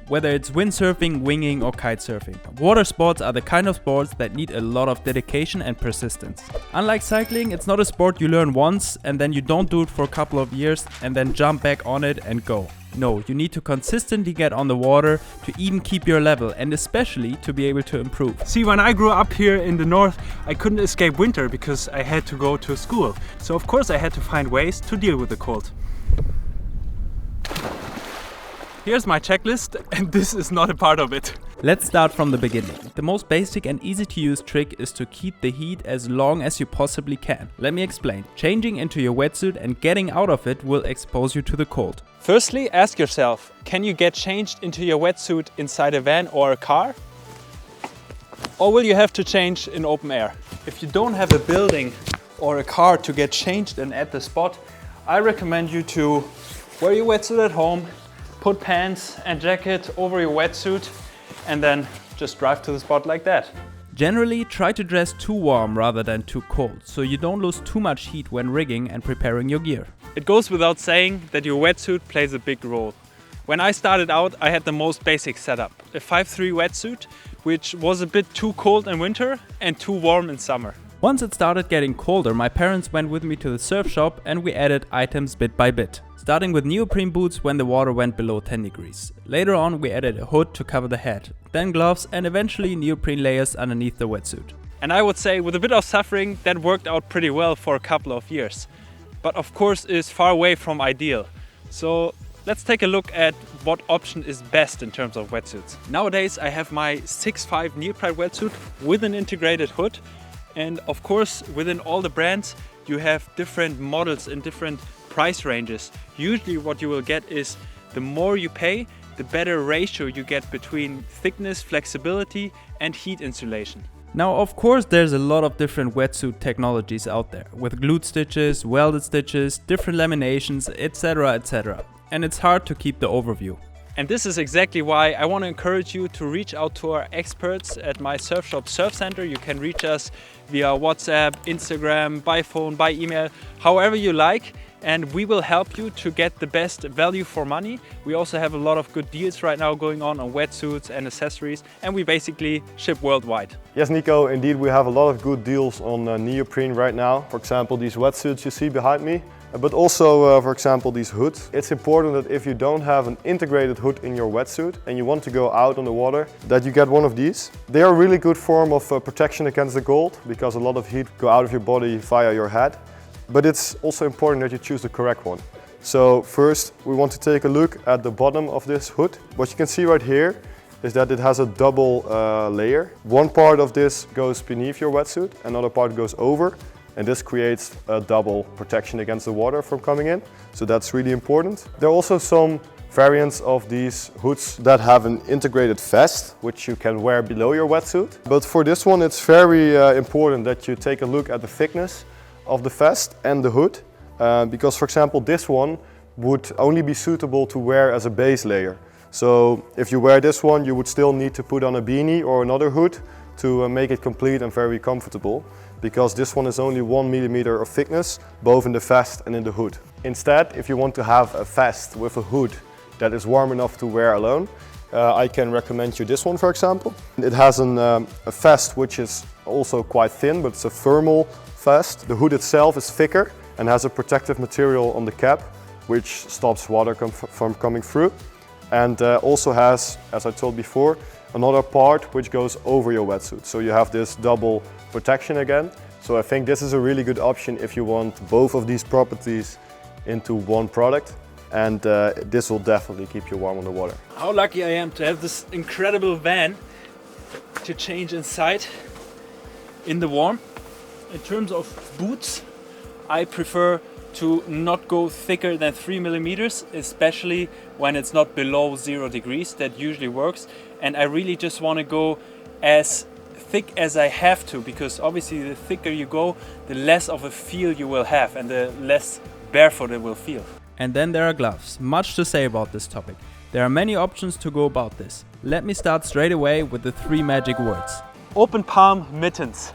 whether it's windsurfing, winging or kitesurfing. Water sports are the kind of sports that need a lot of dedication and persistence. Unlike cycling, it's not a sport you learn once and then you don't do it for a couple of years and then jump back on it and go. No, you need to consistently get on the water to even keep your level and especially to be able to improve. See, when I grew up here in the north, I couldn't escape winter because I had to go to school. So of course I had to find ways to deal with the cold. Here's my checklist and this is not a part of it. Let's start from the beginning. The most basic and easy to use trick is to keep the heat as long as you possibly can. Let me explain. Changing into your wetsuit and getting out of it will expose you to the cold. Firstly, ask yourself, can you get changed into your wetsuit inside a van or a car? Or will you have to change in open air? If you don't have a building or a car to get changed in at the spot, I recommend you to wear your wetsuit at home, put pants and jacket over your wetsuit and then just drive to the spot like that. Generally, try to dress too warm rather than too cold, so you don't lose too much heat when rigging and preparing your gear. It goes without saying that your wetsuit plays a big role. When I started out, I had the most basic setup, a 5'3" wetsuit, which was a bit too cold in winter and too warm in summer. Once it started getting colder, my parents went with me to the surf shop and we added items bit by bit. Starting with neoprene boots when the water went below 10 degrees. Later on we added a hood to cover the head, then gloves and eventually neoprene layers underneath the wetsuit. And I would say with a bit of suffering that worked out pretty well for a couple of years. But of course is far away from ideal. So let's take a look at what option is best in terms of wetsuits. Nowadays I have my 6'5" neoprene wetsuit with an integrated hood. And of course, within all the brands, you have different models and different price ranges. Usually what you will get is the more you pay, the better ratio you get between thickness, flexibility and heat insulation. Now of course there's a lot of different wetsuit technologies out there, with glued stitches, welded stitches, different laminations, etc, etc. And it's hard to keep the overview. And this is exactly why I want to encourage you to reach out to our experts at my surf shop Surf Center. You can reach us via WhatsApp, Instagram, by phone, by email, however you like. And we will help you to get the best value for money. We also have a lot of good deals right now going on wetsuits and accessories. And we basically ship worldwide. Yes, Nico, indeed we have a lot of good deals on neoprene right now. For example, these wetsuits you see behind me. But also, for example, these hoods. It's important that if you don't have an integrated hood in your wetsuit and you want to go out on the water, that you get one of these. They are a really good form of protection against the cold because a lot of heat go out of your body via your head. But it's also important that you choose the correct one. So first, we want to take a look at the bottom of this hood. What you can see right here is that it has a double layer. One part of this goes beneath your wetsuit, another part goes over. And this creates a double protection against the water from coming in. So that's really important. There are also some variants of these hoods that have an integrated vest, which you can wear below your wetsuit. But for this one, it's very important that you take a look at the thickness of the vest and the hood. Because for example, this one would only be suitable to wear as a base layer. So if you wear this one, you would still need to put on a beanie or another hood to make it complete and very comfortable. Because this one is only 1 millimeter of thickness, both in the vest and in the hood. Instead, if you want to have a vest with a hood that is warm enough to wear alone, I can recommend you this one, for example. It has a vest which is also quite thin, but it's a thermal vest. The hood itself is thicker and has a protective material on the cap, which stops water from coming through. And also has, as I told before, another part which goes over your wetsuit. So you have this double protection again. So I think this is a really good option if you want both of these properties into one product. And this will definitely keep you warm on the water. How lucky I am to have this incredible van to change inside in the warm. In terms of boots, I prefer to not go thicker than 3 millimeters, especially when it's not below 0 degrees. That usually works. And I really just want to go as thick as I have to, because obviously the thicker you go, the less of a feel you will have and the less barefoot it will feel. And then there are gloves. Much to say about this topic. There are many options to go about this. Let me start straight away with the 3 magic words. Open palm mittens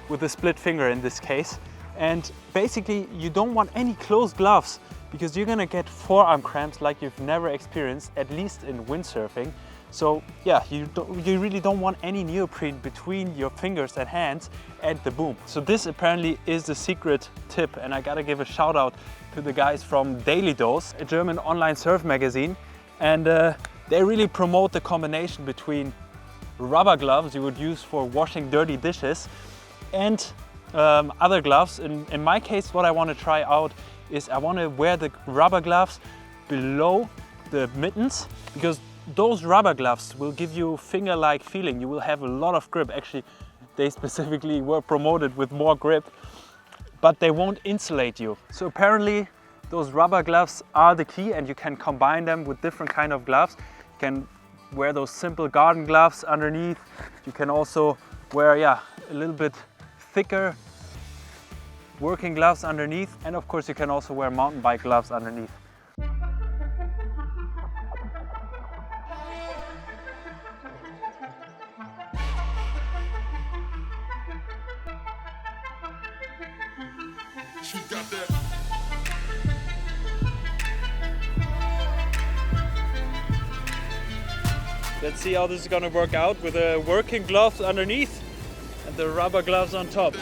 with a split finger in this case. And basically you don't want any closed gloves because you're gonna get forearm cramps like you've never experienced, at least in windsurfing. So yeah, you really don't want any neoprene between your fingers and hands and the boom. So this apparently is the secret tip, and I gotta give a shout out to the guys from Daily Dose, a German online surf magazine, and they really promote the combination between rubber gloves you would use for washing dirty dishes and other gloves. In my case, what I want to try out is I want to wear the rubber gloves below the mittens, because those rubber gloves will give you finger-like feeling. You will have a lot of grip. Actually, they specifically were promoted with more grip, but they won't insulate you. So apparently those rubber gloves are the key, and you can combine them with different kind of gloves. You can wear those simple garden gloves underneath. You can also wear, a little bit thicker working gloves underneath. And of course you can also wear mountain bike gloves underneath. Let's see how this is gonna work out with the working gloves underneath and the rubber gloves on top.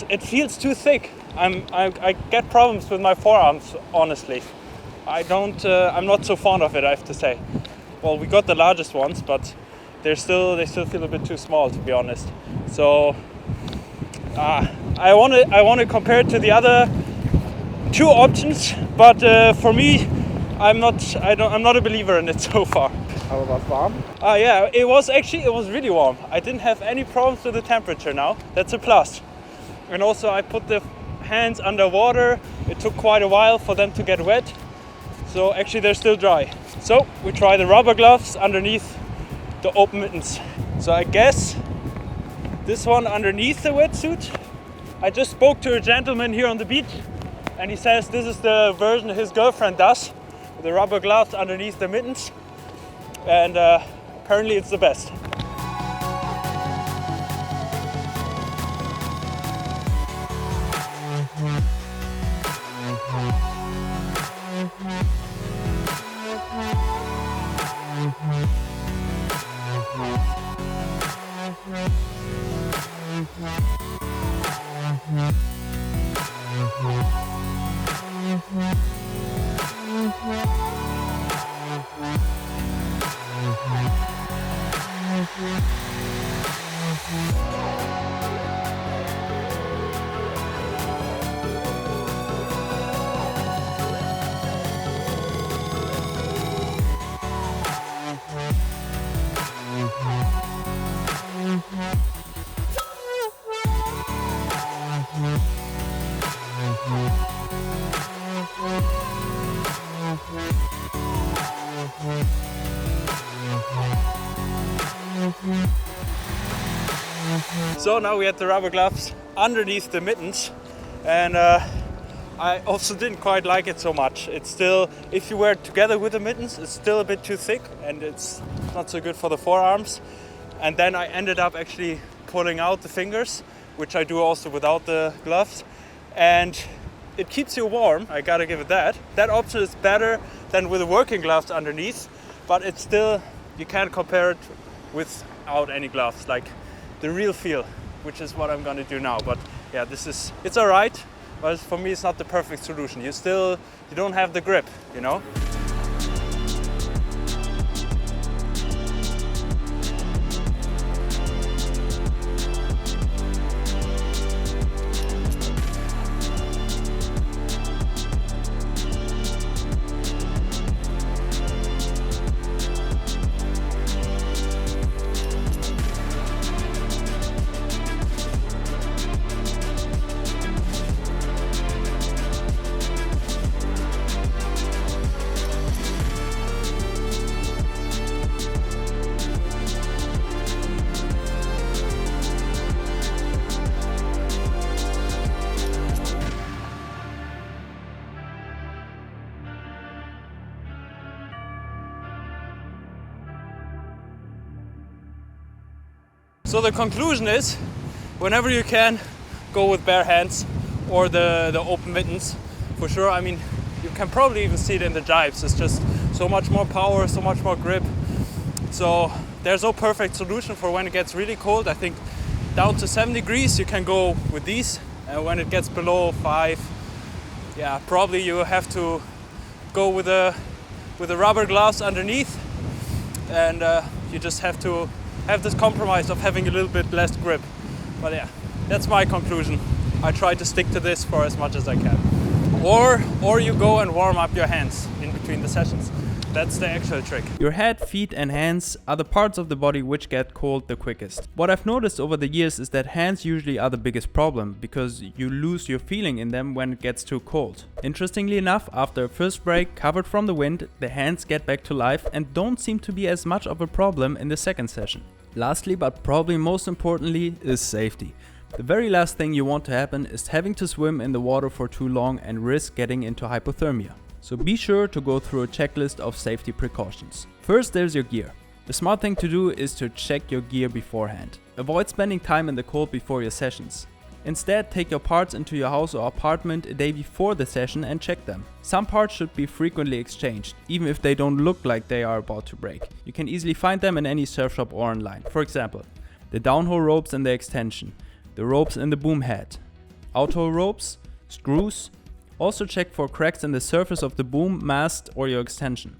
It feels too thick. I get problems with my forearms, honestly. I'm not so fond of it, I have to say. Well, we got the largest ones, but they still feel a bit too small, to be honest. So I want to compare it to the other two options, but for me, I'm not a believer in it so far. Aber was warm? Yeah, it was really warm. I didn't have any problems with the temperature now. That's a plus. And also I put the hands under water. It took quite a while for them to get wet. So actually they're still dry. So we try the rubber gloves underneath the open mittens. So I guess this one underneath the wetsuit. I just spoke to a gentleman here on the beach, and he says this is the version his girlfriend does, with the rubber gloves underneath the mittens. And apparently it's the best. So now we had the rubber gloves underneath the mittens, and I also didn't quite like it so much. It's still, if you wear it together with the mittens, it's still a bit too thick and it's not so good for the forearms. And then I ended up actually pulling out the fingers, which I do also without the gloves, and it keeps you warm. I gotta give it that. That option is better than with the working gloves underneath, but it's still, you can't compare it without any gloves, like the real feel, which is what I'm gonna do now. But yeah, it's all right, but for me it's not the perfect solution. You don't have the grip, you know? So the conclusion is, whenever you can, go with bare hands or the open mittens, for sure. I mean, you can probably even see it in the jibes. It's just so much more power, so much more grip. So there's no perfect solution for when it gets really cold. I think down to 7 degrees you can go with these, and when it gets below 5, yeah, probably you have to go with the rubber gloves underneath, and you just have to have this compromise of having a little bit less grip. But yeah, that's my conclusion. I try to stick to this for as much as I can. Or you go and warm up your hands in between the sessions. That's the actual trick. Your head, feet and hands are the parts of the body which get cold the quickest. What I've noticed over the years is that hands usually are the biggest problem because you lose your feeling in them when it gets too cold. Interestingly enough, after a first break covered from the wind, the hands get back to life and don't seem to be as much of a problem in the second session. Lastly, but probably most importantly, is safety. The very last thing you want to happen is having to swim in the water for too long and risk getting into hypothermia. So be sure to go through a checklist of safety precautions. First, there's your gear. The smart thing to do is to check your gear beforehand. Avoid spending time in the cold before your sessions. Instead, take your parts into your house or apartment a day before the session and check them. Some parts should be frequently exchanged, even if they don't look like they are about to break. You can easily find them in any surf shop or online. For example, the downhole ropes and the extension, the ropes in the boom head, outhole ropes, screws. Also check for cracks in the surface of the boom, mast or your extension.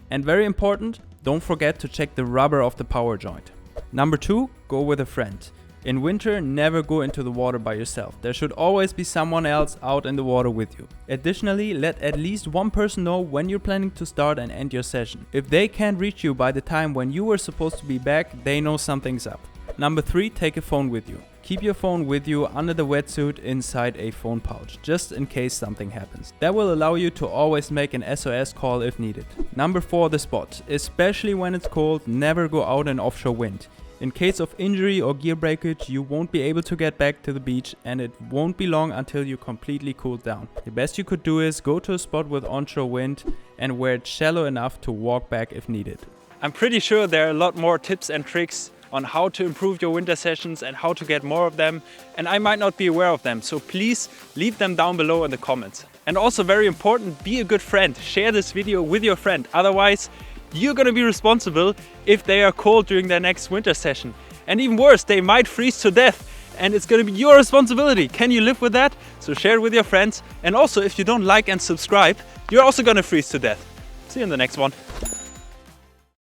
And very important, don't forget to check the rubber of the power joint. Number 2, go with a friend. In winter, never go into the water by yourself. There should always be someone else out in the water with you. Additionally, let at least one person know when you're planning to start and end your session. If they can't reach you by the time when you were supposed to be back, they know something's up. Number 3, take a phone with you. Keep your phone with you under the wetsuit inside a phone pouch, just in case something happens. That will allow you to always make an SOS call if needed. Number 4, the spot. Especially when it's cold, never go out in offshore wind. In case of injury or gear breakage, you won't be able to get back to the beach and it won't be long until you completely cooled down. The best you could do is go to a spot with onshore wind and where it's shallow enough to walk back if needed. I'm pretty sure there are a lot more tips and tricks on how to improve your winter sessions and how to get more of them, and I might not be aware of them, so please leave them down below in the comments. And also very important, be a good friend. Share this video with your friend, otherwise you're gonna be responsible if they are cold during their next winter session. And even worse, they might freeze to death and it's gonna be your responsibility. Can you live with that? So share it with your friends, and also if you don't like and subscribe, you're also gonna freeze to death. See you in the next one.